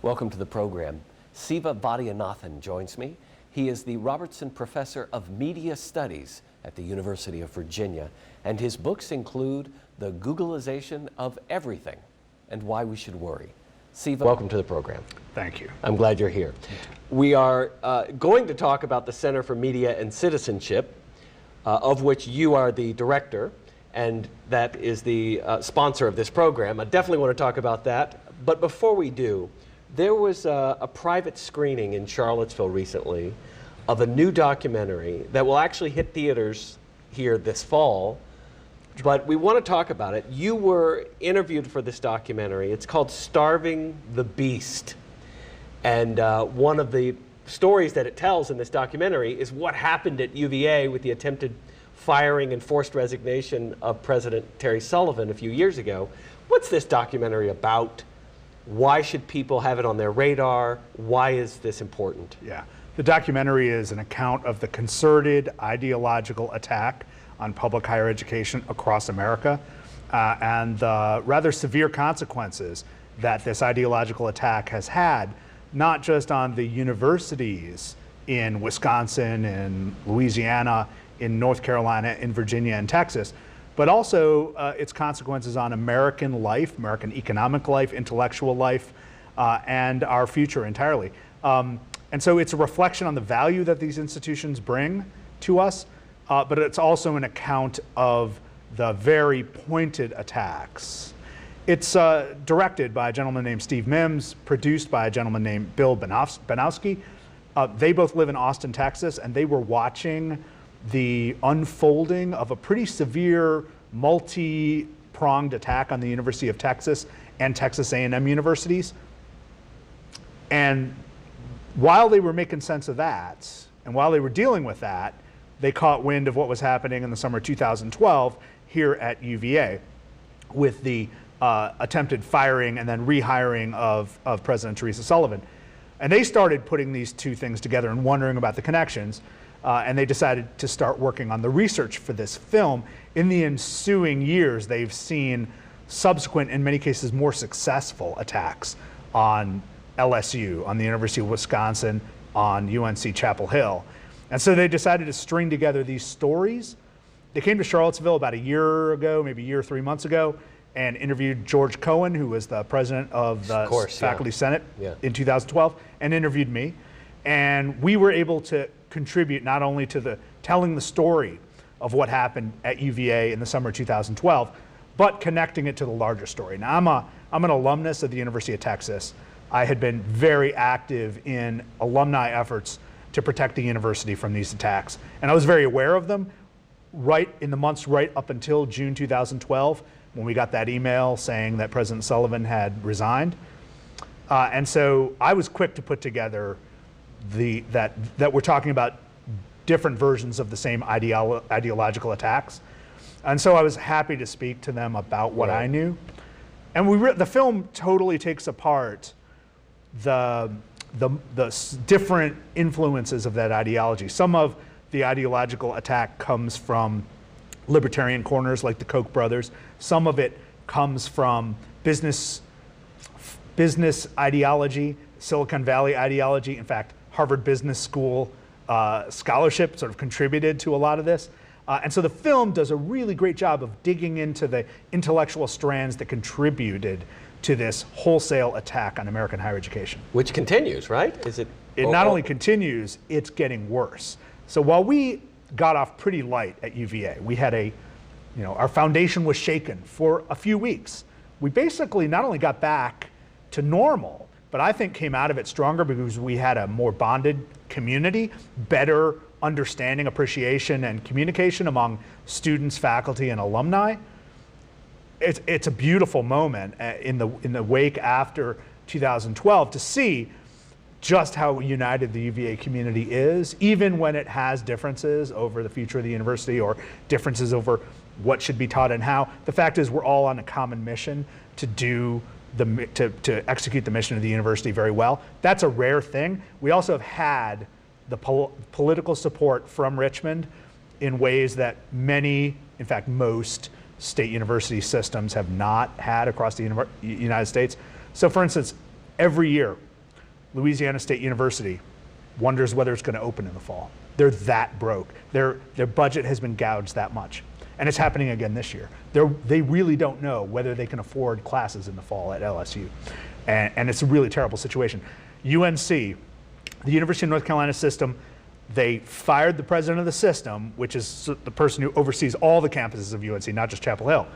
Welcome to the program. Siva Vaidhyanathan joins me. He is the Robertson Professor of Media Studies at the University of Virginia, and his books include The Googlization of Everything and Why We Should Worry. Siva, welcome to the program. Thank you. I'm glad you're here. We are going to talk about the Center for Media and Citizenship, of which you are the director, and that is the sponsor of this program. I definitely want to talk about that. But before we do, there was a private screening in Charlottesville recently of a new documentary that will actually hit theaters here this fall. But we want to talk about it. You were interviewed for this documentary. It's called Starving the Beast. And one of the stories that it tells in this documentary is what happened at UVA with the attempted firing and forced resignation of President Teresa Sullivan a few years ago. What's this documentary about? Why should people have it on their radar? Why is this important? Yeah, the documentary is an account of the concerted ideological attack on public higher education across America and the rather severe consequences that this ideological attack has had, not just on the universities in Wisconsin, in Louisiana, in North Carolina, in Virginia, and Texas, but also its consequences on American life, American economic life, intellectual life, and our future entirely. And so it's a reflection on the value that these institutions bring to us, but it's also an account of the very pointed attacks. It's directed by a gentleman named Steve Mims, produced by a gentleman named Bill Banowski. They both live in Austin, Texas, and they were watching the unfolding of a pretty severe multi-pronged attack on the University of Texas and Texas A&M universities. And while they were making sense of that, and while they were dealing with that, they caught wind of what was happening in the summer of 2012 here at UVA with the attempted firing and then rehiring of President Teresa Sullivan. And they started putting these two things together and wondering about the connections. And they decided to start working on the research for this film. In the ensuing years, they've seen subsequent, in many cases, more successful attacks on LSU, on the University of Wisconsin, on UNC Chapel Hill. And so they decided to string together these stories. They came to Charlottesville about a year ago, maybe a year, 3 months ago, and interviewed George Cohen, who was the president of the Faculty Senate in 2012, and interviewed me. And we were able to contribute not only to the telling the story of what happened at UVA in the summer of 2012, but connecting it to the larger story. Now, I'm an alumnus of the University of Texas. I had been very active in alumni efforts to protect the university from these attacks. And I was very aware of them right in the months right up until June 2012, when we got that email saying that President Sullivan had resigned. And so I was quick to put together that we're talking about different versions of the same ideological attacks. And so I was happy to speak to them about what I knew. And the film totally takes apart the different influences of that ideology. Some of the ideological attack comes from libertarian corners like the Koch brothers. Some of it comes from business ideology, Silicon Valley ideology. In fact, Harvard Business School scholarship sort of contributed to a lot of this. And so the film does a really great job of digging into the intellectual strands that contributed to this wholesale attack on American higher education. Which continues, right? It not only continues, it's getting worse. So while we got off pretty light at UVA, we had our foundation was shaken for a few weeks. We basically not only got back to normal, but I think came out of it stronger because we had a more bonded community, better understanding, appreciation, and communication among students, faculty, and alumni. It's a beautiful moment in the wake after 2012 to see just how united the UVA community is, even when it has differences over the future of the university or differences over what should be taught and how. The fact is we're all on a common mission to execute the mission of the university very well. That's a rare thing. We also have had the political support from Richmond in ways that many, in fact most, state university systems have not had across the United States. So for instance, every year Louisiana State University wonders whether it's going to open in the fall. They're that broke. Their budget has been gouged that much. And it's happening again this year. They really don't know whether they can afford classes in the fall at LSU. And it's a really terrible situation. UNC, the University of North Carolina system, they fired the president of the system, which is the person who oversees all the campuses of UNC, not just Chapel Hill.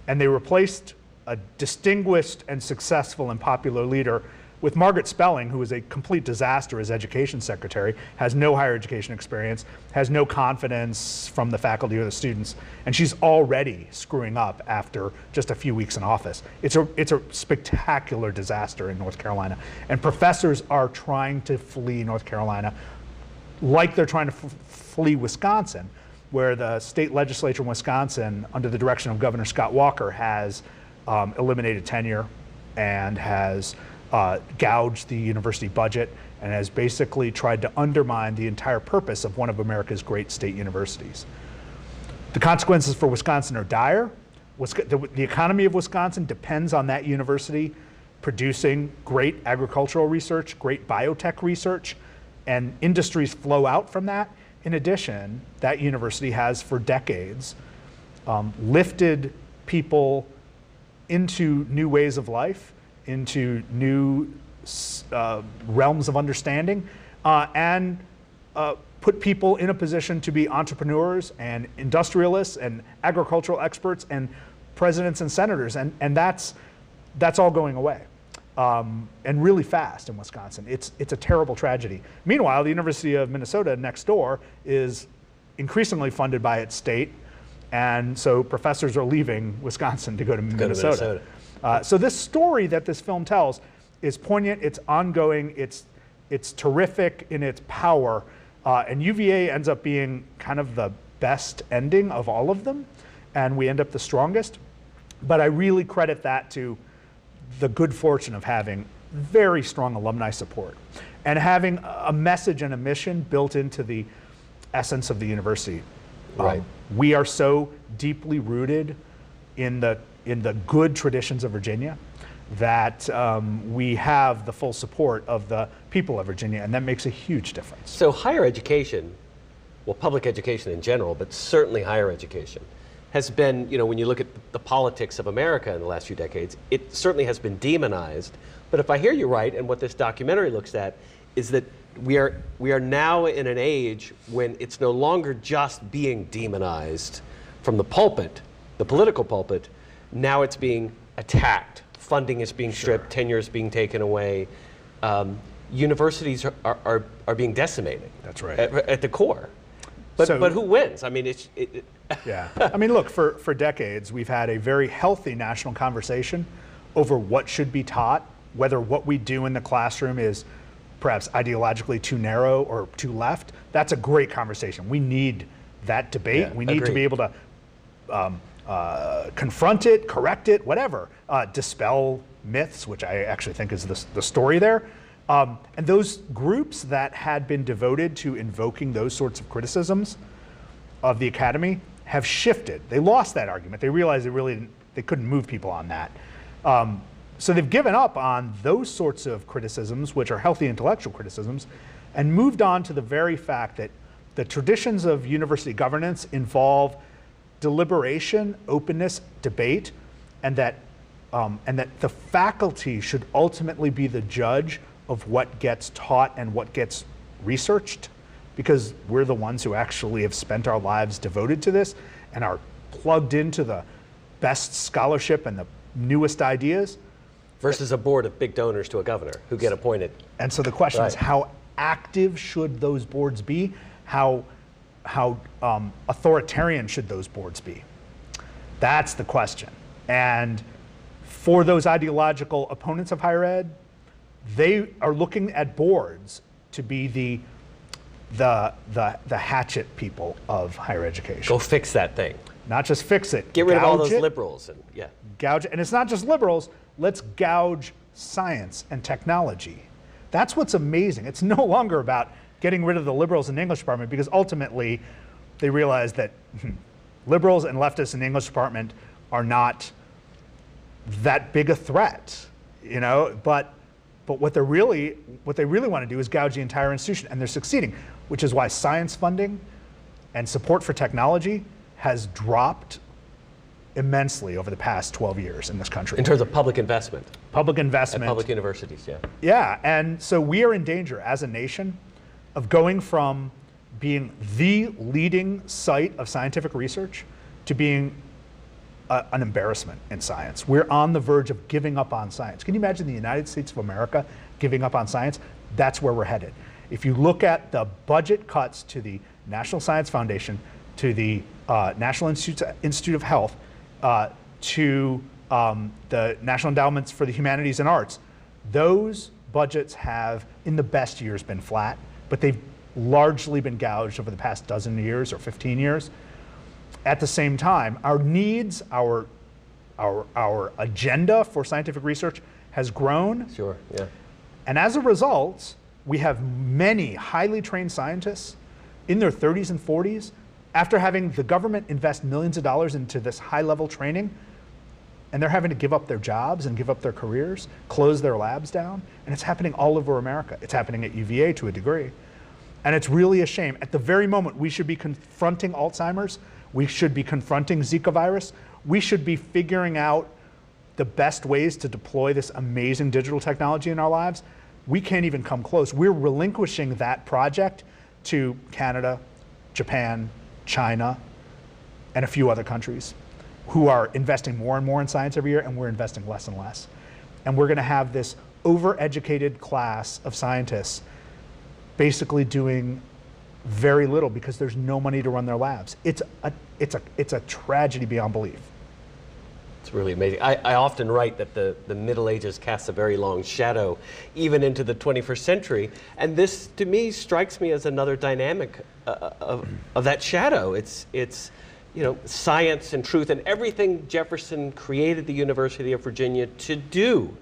And they replaced a distinguished and successful and popular leader with Margaret Spelling, who is a complete disaster as education secretary, has no higher education experience, has no confidence from the faculty or the students, and she's already screwing up after just a few weeks in office. It's a spectacular disaster in North Carolina. And professors are trying to flee North Carolina like they're trying to flee Wisconsin, where the state legislature in Wisconsin, under the direction of Governor Scott Walker, has eliminated tenure and has gouged the university budget and has basically tried to undermine the entire purpose of one of America's great state universities. The consequences for Wisconsin are dire. The economy of Wisconsin depends on that university producing great agricultural research, great biotech research, and industries flow out from that. In addition, that university has for decades lifted people into new ways of life, into new realms of understanding, and put people in a position to be entrepreneurs and industrialists and agricultural experts and presidents and senators, and that's all going away, and really fast in Wisconsin. It's a terrible tragedy. Meanwhile, the University of Minnesota next door is increasingly funded by its state, and so professors are leaving Wisconsin to go to Minnesota. So this story that this film tells is poignant, it's ongoing, it's terrific in its power, and UVA ends up being kind of the best ending of all of them, and we end up the strongest. But I really credit that to the good fortune of having very strong alumni support and having a message and a mission built into the essence of the university. Right. We are so deeply rooted in the good traditions of Virginia that we have the full support of the people of Virginia, and that makes a huge difference. So higher education, well, public education in general, but certainly higher education, has been, when you look at the politics of America in the last few decades, it certainly has been demonized. But if I hear you right, and what this documentary looks at, is that we are now in an age when it's no longer just being demonized from the pulpit, the political pulpit. Now it's being attacked. Funding is being stripped, tenure is being taken away. Universities are being decimated. That's right. At the core. But who wins? I mean, Yeah. I mean, look, for decades, we've had a very healthy national conversation over what should be taught, whether what we do in the classroom is perhaps ideologically too narrow or too left. That's a great conversation. We need that debate. Yeah, we need agreed. to be able to confront it, correct it, whatever, dispel myths, which I actually think is the story there. And those groups that had been devoted to invoking those sorts of criticisms of the academy have shifted. They lost that argument. They realized they couldn't move people on that. So they've given up on those sorts of criticisms, which are healthy intellectual criticisms, and moved on to the very fact that the traditions of university governance involve deliberation, openness, debate, and that the faculty should ultimately be the judge of what gets taught and what gets researched, because we're the ones who actually have spent our lives devoted to this and are plugged into the best scholarship and the newest ideas. versus a board of big donors to a governor who get appointed. And so the question is, how active should those boards be? How authoritarian should those boards be? That's the question. And for those ideological opponents of higher ed, they are looking at boards to be the hatchet people of higher education. Go fix that thing. Not just fix it. Get rid of all those it, liberals. And gouge it. And it's not just liberals. Let's gouge science and technology. That's what's amazing. It's no longer about getting rid of the liberals in the English department, because ultimately they realize that liberals and leftists in the English department are not that big a threat, you know. But But what they really want to do is gouge the entire institution, and they're succeeding, which is why science funding and support for technology has dropped immensely over the past 12 years in this country. In terms of public investment. Public investment. At public universities, yeah. Yeah, and so we are in danger as a nation of going from being the leading site of scientific research to being an embarrassment in science. We're on the verge of giving up on science. Can you imagine the United States of America giving up on science? That's where we're headed. If you look at the budget cuts to the National Science Foundation, to the National Institute of Health, to the National Endowments for the Humanities and Arts, those budgets have, in the best years, been flat, but they've largely been gouged over the past dozen years or 15 years. At the same time, our needs, our agenda for scientific research has grown. Sure, yeah. And as a result, we have many highly trained scientists in their 30s and 40s, after having the government invest millions of dollars into this high-level training, and they're having to give up their jobs and give up their careers, close their labs down, and it's happening all over America. It's happening at UVA to a degree. And it's really a shame. At the very moment we should be confronting Alzheimer's, we should be confronting Zika virus, we should be figuring out the best ways to deploy this amazing digital technology in our lives, we can't even come close. We're relinquishing that project to Canada, Japan, China, and a few other countries who are investing more and more in science every year, and we're investing less and less. And we're gonna have this overeducated class of scientists basically doing very little because there's no money to run their labs. It's a tragedy beyond belief. It's really amazing. I often write that the Middle Ages casts a very long shadow even into the 21st century, and this to me strikes me as another dynamic of that shadow. It's you know, science and truth and everything Jefferson created the University of Virginia to do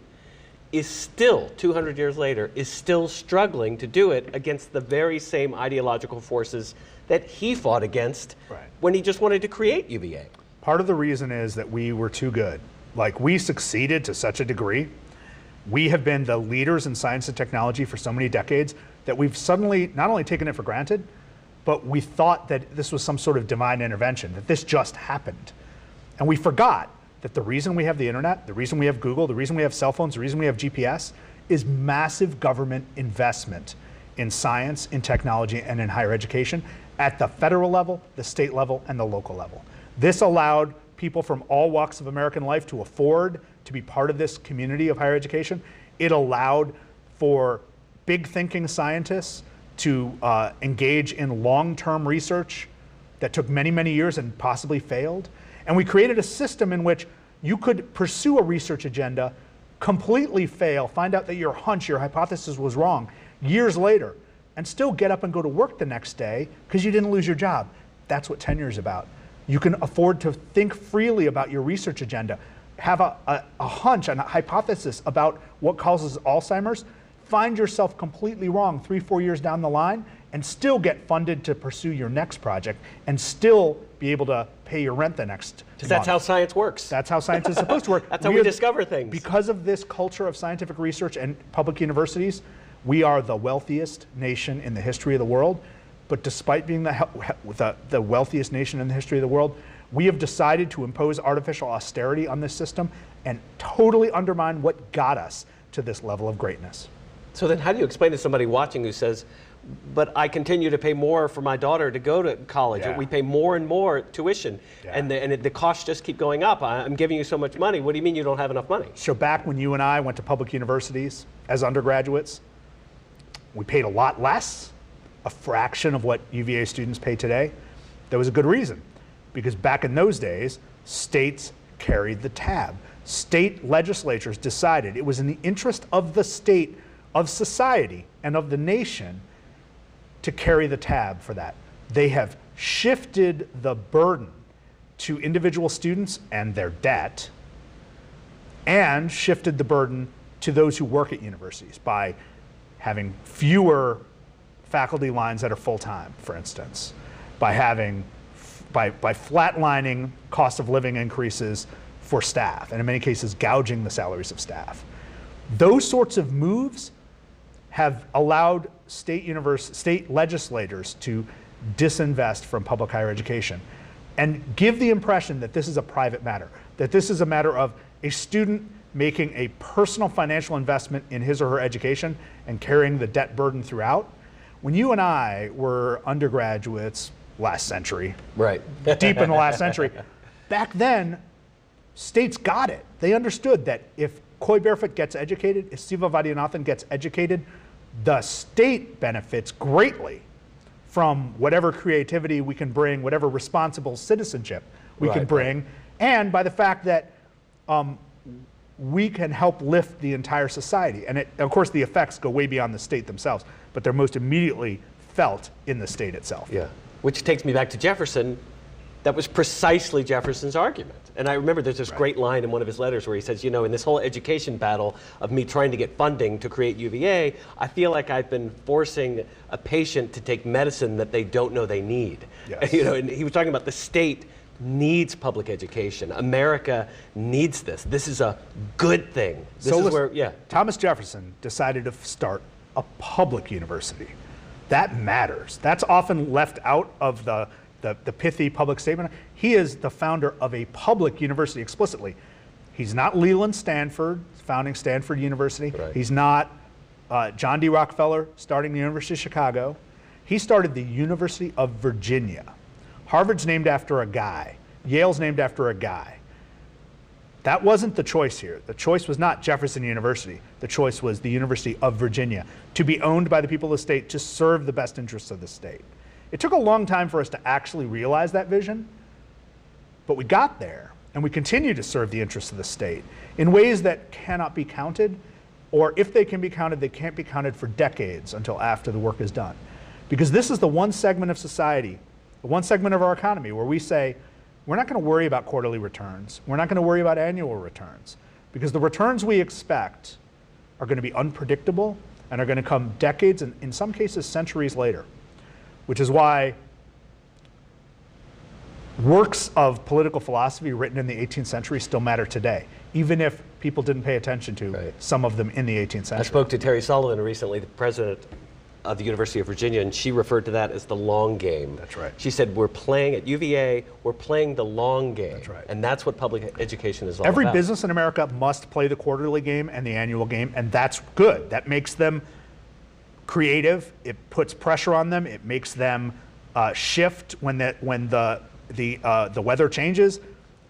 is still, 200 years later, is still struggling to do it against the very same ideological forces that he fought against when he just wanted to create UVA. Part of the reason is that we were too good. Like, we succeeded to such a degree. We have been the leaders in science and technology for so many decades that we've suddenly not only taken it for granted, but we thought that this was some sort of divine intervention, that this just happened. And we forgot that the reason we have the internet, the reason we have Google, the reason we have cell phones, the reason we have GPS is massive government investment in science, in technology, and in higher education at the federal level, the state level, and the local level. This allowed people from all walks of American life to afford to be part of this community of higher education. It allowed for big thinking scientists to engage in long-term research that took many, many years and possibly failed. And we created a system in which you could pursue a research agenda, completely fail, find out that your hunch, your hypothesis was wrong years later, and still get up and go to work the next day because you didn't lose your job. That's what tenure is about. You can afford to think freely about your research agenda, have a hunch and a hypothesis about what causes Alzheimer's, find yourself completely wrong 3-4 years down the line, and still get funded to pursue your next project and still be able to pay your rent the next month. Because that's how science works. That's how science is supposed to work. That's how we discover things. Because of this culture of scientific research and public universities, we are the wealthiest nation in the history of the world. But despite being the wealthiest nation in the history of the world, we have decided to impose artificial austerity on this system and totally undermine what got us to this level of greatness. So then how do you explain to somebody watching who says, but I continue to pay more for my daughter to go to college, Yeah. we pay more and more tuition, Yeah. and the costs just keep going up. I'm giving you so much money. What do you mean you don't have enough money? So back when you and I went to public universities as undergraduates, we paid a lot less, a fraction of what UVA students pay today. There was a good reason, because back in those days, states carried the tab. State legislatures decided it was in the interest of the state, of society, and of the nation to carry the tab for that. They have shifted the burden to individual students and their debt, and shifted the burden to those who work at universities by having fewer faculty lines that are full-time, for instance, by flatlining cost of living increases for staff, and in many cases gouging the salaries of staff. Those sorts of moves have allowed state legislators to disinvest from public higher education and give the impression that this is a private matter, that this is a matter of a student making a personal financial investment in his or her education and carrying the debt burden throughout. When you and I were undergraduates last century, right, deep in the last century, back then, states got it. They understood that if Coy Barefoot gets educated, if Siva Vaidhyanathan gets educated, the state benefits greatly from whatever creativity we can bring, whatever responsible citizenship we can bring, and by the fact that we can help lift the entire society. And of course, the effects go way beyond the state themselves, but they're most immediately felt in the state itself. Yeah, which takes me back to Jefferson. That was precisely Jefferson's argument. And I remember there's this great line in one of his letters where he says, you know, in this whole education battle of me trying to get funding to create UVA, I feel like I've been forcing a patient to take medicine that they don't know they need. Yes. You know, and he was talking about the state needs public education. America needs this. This is a good thing. This is where, yeah. Thomas Jefferson decided to start a public university. That matters. That's often left out of the pithy public statement. He is the founder of a public university explicitly. He's not Leland Stanford, founding Stanford University. Right. He's not John D. Rockefeller, starting the University of Chicago. He started the University of Virginia. Harvard's named after a guy. Yale's named after a guy. That wasn't the choice here. The choice was not Jefferson University. The choice was the University of Virginia, to be owned by the people of the state, to serve the best interests of the state. It took a long time for us to actually realize that vision, but we got there, and we continue to serve the interests of the state in ways that cannot be counted, or if they can be counted, they can't be counted for decades until after the work is done. Because this is the one segment of society, the one segment of our economy where we say, we're not going to worry about quarterly returns. We're not going to worry about annual returns, because the returns we expect are going to be unpredictable and are going to come decades and in some cases centuries later, which is why works of political philosophy written in the 18th century still matter today, even if people didn't pay attention to some of them in the 18th century. I spoke to Teresa Sullivan recently, the president of the University of Virginia, and she referred to that as the long game. That's right. She said, we're playing at UVA, we're playing the long game. That's right. And that's what public education is all Every about. business in America must play the quarterly game and the annual game, and that's good. That makes them creative. It puts pressure on them. It makes them shift when the weather changes,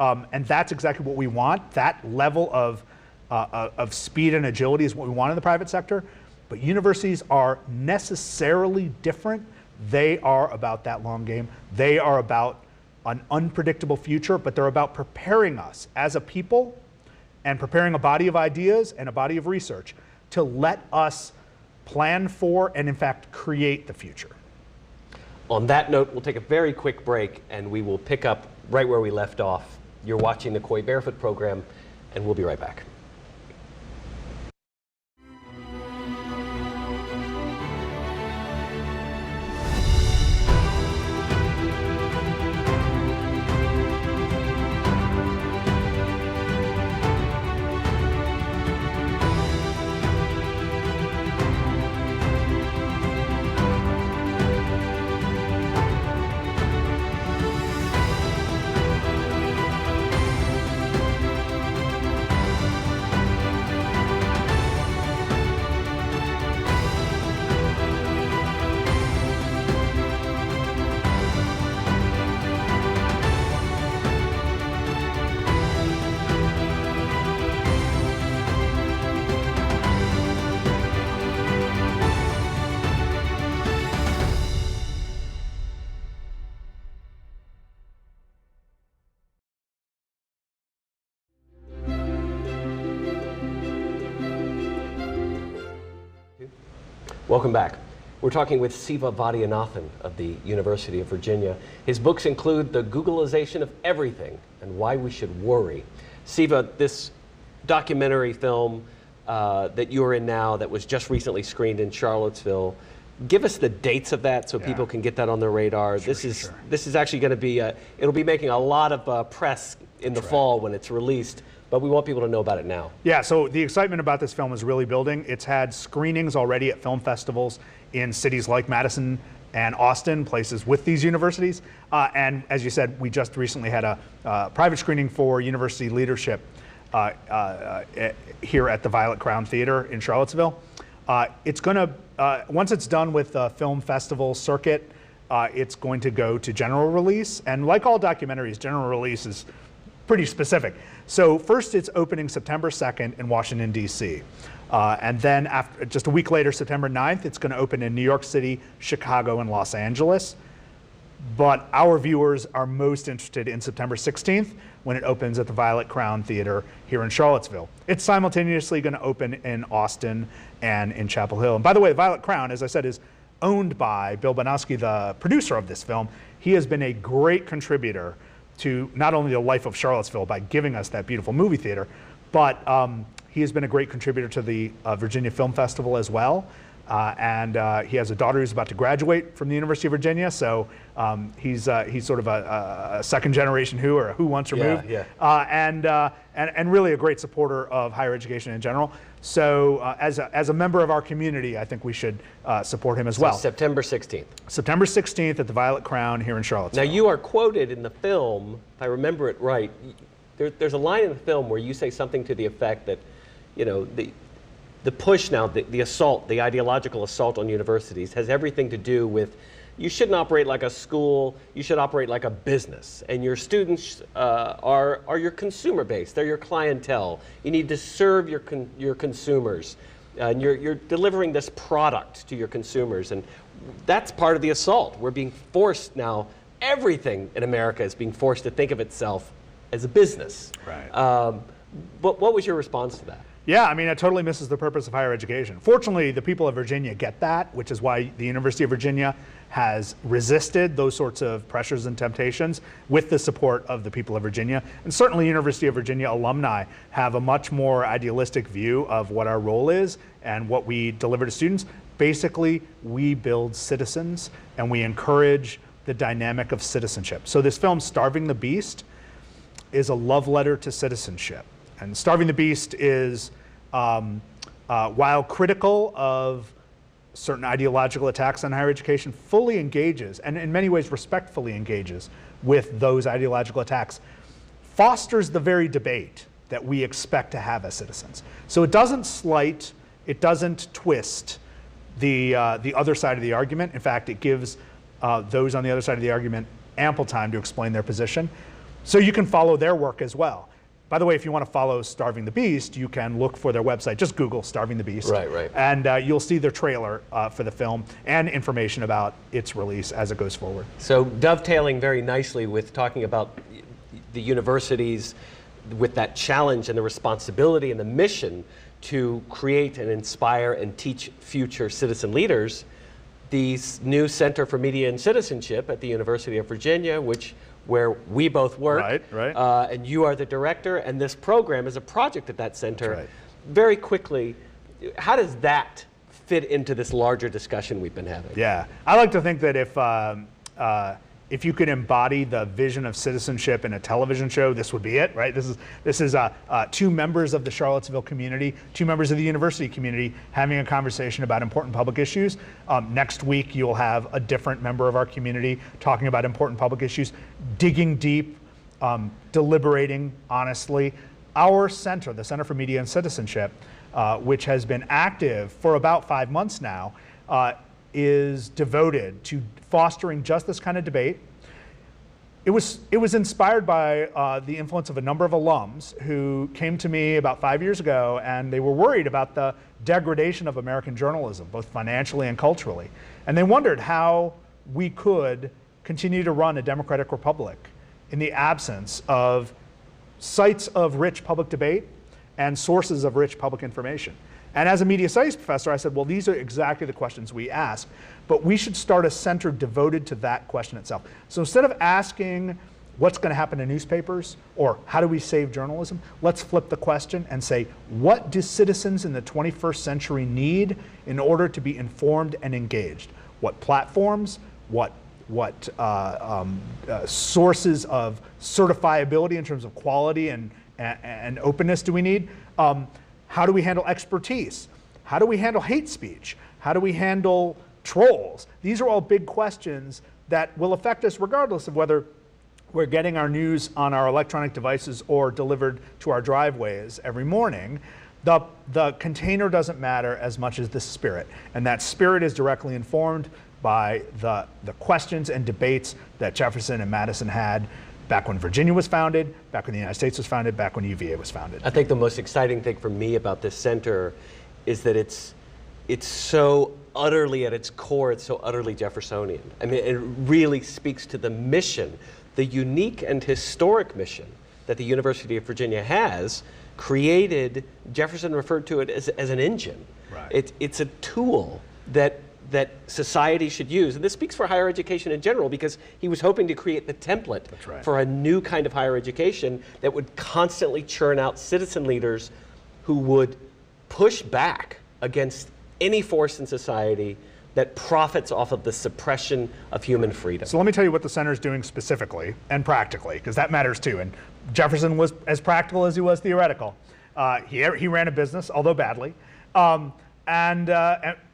and that's exactly what we want. That level of speed and agility is what we want in the private sector. But universities are necessarily different. They are about that long game. They are about an unpredictable future, but they're about preparing us as a people and preparing a body of ideas and a body of research to let us plan for and in fact create the future. On that note, we'll take a very quick break and we will pick up right where we left off. You're watching the Coy Barefoot Program, and we'll be right back. Welcome back. We're talking with Siva Vaidhyanathan of the University of Virginia. His books include The Googlization of Everything and Why We Should Worry. Siva, this documentary film that you're in now that was just recently screened in Charlottesville, give us the dates of that so people can get that on their radar. This is actually going to be, it'll be making a lot of press in the fall when it's released, but we want people to know about it now. Yeah, so the excitement about this film is really building. It's had screenings already at film festivals in cities like Madison and Austin, places with these universities. And as you said, we just recently had a private screening for university leadership here at the Violet Crown Theater in Charlottesville. It's going to, once it's done with the film festival circuit, it's going to go to general release. And like all documentaries, general release is pretty specific. So first it's opening September 2nd in Washington, D.C. And then after, just a week later, September 9th, it's going to open in New York City, Chicago, and Los Angeles. But our viewers are most interested in September 16th when it opens at the Violet Crown Theater here in Charlottesville. It's simultaneously going to open in Austin and in Chapel Hill. And by the way, the Violet Crown, as I said, is owned by Bill Banowski, the producer of this film. He has been a great contributor to not only the life of Charlottesville by giving us that beautiful movie theater, but he has been a great contributor to the Virginia Film Festival as well. And he has a daughter who's about to graduate from the University of Virginia, so he's sort of a second generation Who, or a Who once removed, and really a great supporter of higher education in general. So as a member of our community, I think we should support him as well. September 16th. September 16th at the Violet Crown here in Charlottesville. Now you are quoted in the film, if I remember it right, there's a line in the film where you say something to the effect that, you know, the push now, the assault, the ideological assault on universities has everything to do with you shouldn't operate like a school, you should operate like a business. And your students are your consumer base, they're your clientele. You need to serve your consumers. And you're delivering this product to your consumers. And that's part of the assault. We're being forced now, everything in America is being forced to think of itself as a business. Right. But what was your response to that? Yeah, I mean, it totally misses the purpose of higher education. Fortunately, the people of Virginia get that, which is why the University of Virginia has resisted those sorts of pressures and temptations with the support of the people of Virginia. And certainly University of Virginia alumni have a much more idealistic view of what our role is and what we deliver to students. Basically, we build citizens and we encourage the dynamic of citizenship. So this film, Starving the Beast, is a love letter to citizenship. And Starving the Beast is, while critical of certain ideological attacks on higher education, fully engages, and in many ways respectfully engages with those ideological attacks, fosters the very debate that we expect to have as citizens. So it doesn't slight, it doesn't twist the other side of the argument. In fact, it gives those on the other side of the argument ample time to explain their position. So you can follow their work as well. By the way, if you want to follow Starving the Beast, you can look for their website. Just Google Starving the Beast. Right. And you'll see their trailer for the film and information about its release as it goes forward. So dovetailing very nicely with talking about the universities with that challenge and the responsibility and the mission to create and inspire and teach future citizen leaders, the new Center for Media and Citizenship at the University of Virginia, where we both work, and you are the director, and this program is a project at that center. Right. Very quickly, how does that fit into this larger discussion we've been having? Yeah, I like to think that if you could embody the vision of citizenship in a television show, this would be it, right? This is two members of the Charlottesville community, two members of the university community having a conversation about important public issues. Next week, you'll have a different member of our community talking about important public issues, digging deep, deliberating honestly. Our center, the Center for Media and Citizenship, which has been active for about 5 months now, is devoted to fostering just this kind of debate. It was inspired by the influence of a number of alums who came to me about 5 years ago, and they were worried about the degradation of American journalism, both financially and culturally. And they wondered how we could continue to run a democratic republic in the absence of sites of rich public debate and sources of rich public information. And as a media studies professor, I said, well, these are exactly the questions we ask, but we should start a center devoted to that question itself. So instead of asking what's going to happen to newspapers or how do we save journalism, let's flip the question and say, what do citizens in the 21st century need in order to be informed and engaged? What platforms, what sources of certifiability in terms of quality and openness do we need? How do we handle expertise? How do we handle hate speech? How do we handle trolls? These are all big questions that will affect us regardless of whether we're getting our news on our electronic devices or delivered to our driveways every morning. The container doesn't matter as much as the spirit, and that spirit is directly informed by the questions and debates that Jefferson and Madison had back when Virginia was founded, back when the United States was founded, back when UVA was founded. I think the most exciting thing for me about this center is that it's so utterly at its core, it's so utterly Jeffersonian. I mean, it really speaks to the mission, the unique and historic mission that the University of Virginia has created. Jefferson referred to it as an engine. Right. It's a tool that society should use. And this speaks for higher education in general, because he was hoping to create the template for a new kind of higher education that would constantly churn out citizen leaders who would push back against any force in society that profits off of the suppression of human freedom. So let me tell you what the center is doing specifically and practically, because that matters too. And Jefferson was as practical as he was theoretical. He ran a business, although badly. And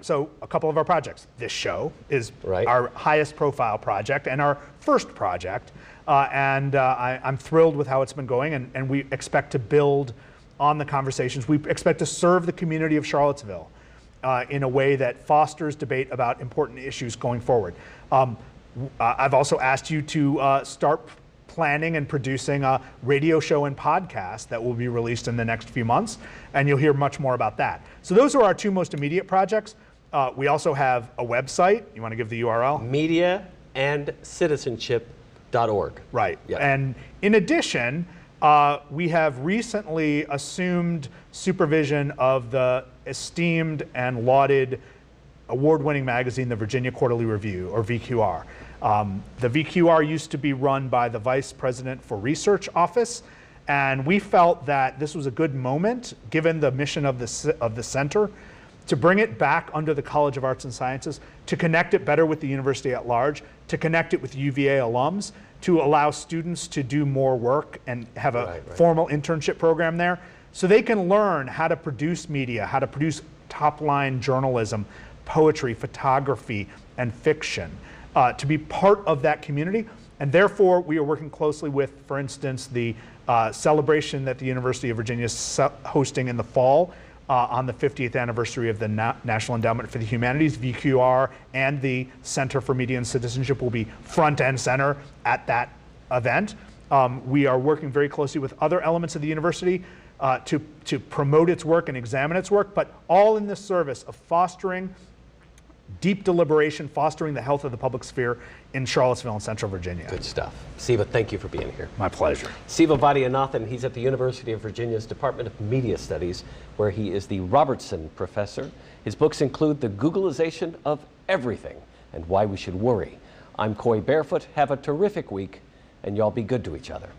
so a couple of our projects. This show is our highest profile project and our first project. I'm thrilled with how it's been going, and we expect to build on the conversations. We expect to serve the community of Charlottesville in a way that fosters debate about important issues going forward. I've also asked you to start planning and producing a radio show and podcast that will be released in the next few months, and you'll hear much more about that. So those are our two most immediate projects. We also have a website. You want to give the URL? mediaandcitizenship.org. Right. Yep. And in addition, we have recently assumed supervision of the esteemed and lauded award-winning magazine, the Virginia Quarterly Review, or VQR. The VQR used to be run by the Vice President for Research Office, and we felt that this was a good moment, given the mission of the center, to bring it back under the College of Arts and Sciences, to connect it better with the university at large, to connect it with UVA alums, to allow students to do more work and have a formal internship program there, so they can learn how to produce media, how to produce top-line journalism, poetry, photography, and fiction, to be part of that community. And therefore, we are working closely with, for instance, the celebration that the University of Virginia is hosting in the fall on the 50th anniversary of the National Endowment for the Humanities. VQR and the Center for Media and Citizenship will be front and center at that event. We are working very closely with other elements of the university to promote its work and examine its work, but all in the service of fostering deep deliberation, fostering the health of the public sphere in Charlottesville and Central Virginia. Good stuff. Siva, thank you for being here. My pleasure. Siva Vaidhyanathan, he's at the University of Virginia's Department of Media Studies, where he is the Robertson Professor. His books include The Googlization of Everything and Why We Should Worry. I'm Coy Barefoot. Have a terrific week, and y'all be good to each other.